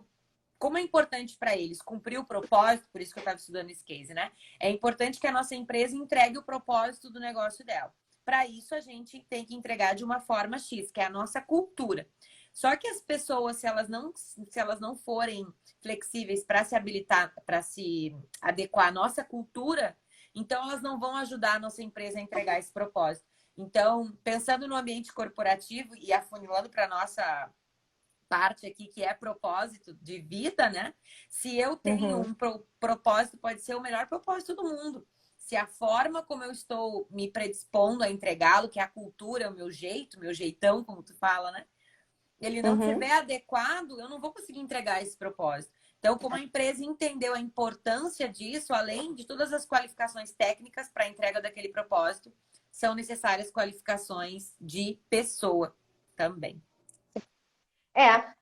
como é importante para eles cumprir o propósito, por isso que eu estava estudando esse case, né? É importante que a nossa empresa entregue o propósito do negócio dela. Para isso, a gente tem que entregar de uma forma X, que é a nossa cultura. Só que as pessoas, se elas não forem flexíveis para se habilitar, para se adequar à nossa cultura, então elas não vão ajudar a nossa empresa a entregar esse propósito. Então, pensando no ambiente corporativo e afunilando para a nossa parte aqui, que é propósito de vida, né? Se eu tenho um propósito, pode ser o melhor propósito do mundo. Se a forma como eu estou me predispondo a entregá-lo, que é a cultura, o meu jeito, meu jeitão, como tu fala, né? Ele não estiver adequado, eu não vou conseguir entregar esse propósito. Então, como a empresa entendeu a importância disso, além de todas as qualificações técnicas para a entrega daquele propósito, são necessárias qualificações de pessoa também.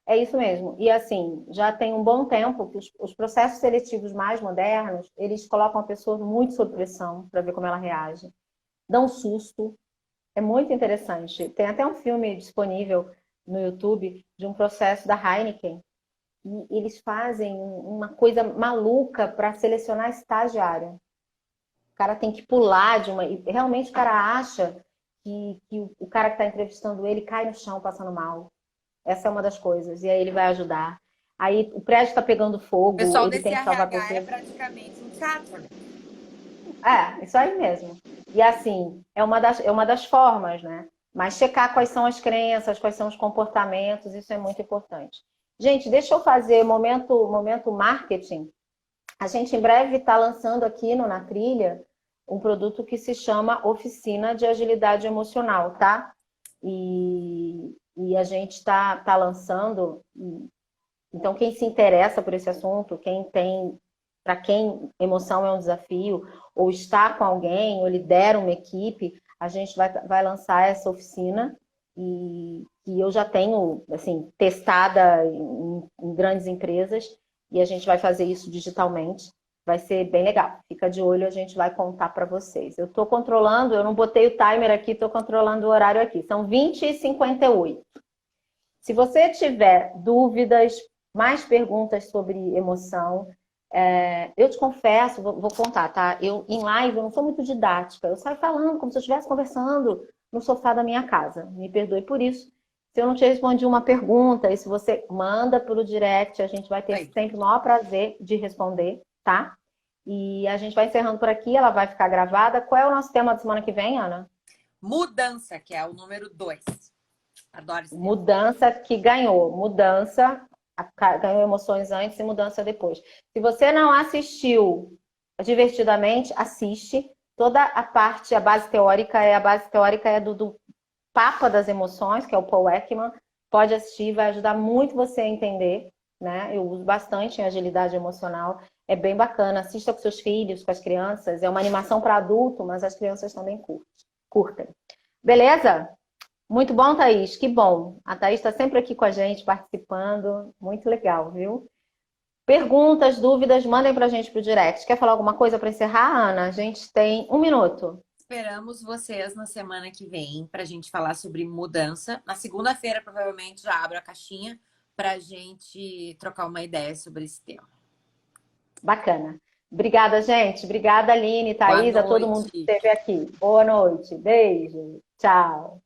É isso mesmo. E assim, já tem um bom tempo que os processos seletivos mais modernos, eles colocam a pessoa muito sob pressão para ver como ela reage. Dão um susto. É muito interessante. Tem até um filme disponível no YouTube de um processo da Heineken. E eles fazem uma coisa maluca para selecionar estagiário. O cara tem que pular de uma... E realmente o cara acha que o cara que está entrevistando ele cai no chão passando mal. Essa é uma das coisas. E aí ele vai ajudar. Aí o prédio está pegando fogo, O pessoal ele desse tem que salvar RH pessoas. é praticamente um teatro. Isso aí mesmo. E assim, é uma das formas, né? Mas checar quais são as crenças, quais são os comportamentos, isso é muito importante. Gente, deixa eu fazer momento marketing. A gente em breve está lançando aqui no Na Trilha um produto que se chama Oficina de Agilidade Emocional, tá? E a gente está lançando. Então, quem se interessa por esse assunto, para quem emoção é um desafio, ou está com alguém, ou lidera uma equipe, a gente vai lançar essa oficina e eu já tenho, assim, testada em grandes empresas e a gente vai fazer isso digitalmente. Vai ser bem legal. Fica de olho, a gente vai contar para vocês. Eu estou controlando, eu não botei o timer aqui, estou controlando o horário aqui. São 20h58. Se você tiver dúvidas, mais perguntas sobre emoção, eu te confesso, vou contar, tá? Eu, em live, eu não sou muito didática. Eu saio falando como se eu estivesse conversando no sofá da minha casa. Me perdoe por isso. Se eu não te respondi uma pergunta, e se você manda pelo direct, a gente vai ter sempre o maior prazer de responder, tá? E a gente vai encerrando por aqui, ela vai ficar gravada. Qual é o nosso tema da semana que vem, Ana? Mudança, que é o número 2. Adoro esse tema. Mudança que ganhou. Mudança, ganhou emoções antes e mudança depois. Se você não assistiu Divertidamente, assiste. Toda a parte, a base teórica é do Papa das Emoções, que é o Paul Ekman. Pode assistir, vai ajudar muito você a entender, né? Eu uso bastante em agilidade emocional. É bem bacana. Assista com seus filhos, com as crianças. É uma animação para adulto, mas as crianças também curtem. Beleza? Muito bom, Thaís. Que bom. A Thaís está sempre aqui com a gente, participando. Muito legal, viu? Perguntas, dúvidas, mandem para a gente pro direct. Quer falar alguma coisa para encerrar, Ana? A gente tem 1 minuto. esperamos vocês na semana que vem para a gente falar sobre mudança. Na segunda-feira, provavelmente, já abro a caixinha para a gente trocar uma ideia sobre esse tema. Bacana. Obrigada, gente. Obrigada, Aline, Boa Thaís, a todo mundo que noite. esteve aqui. Boa noite. Beijo. Tchau.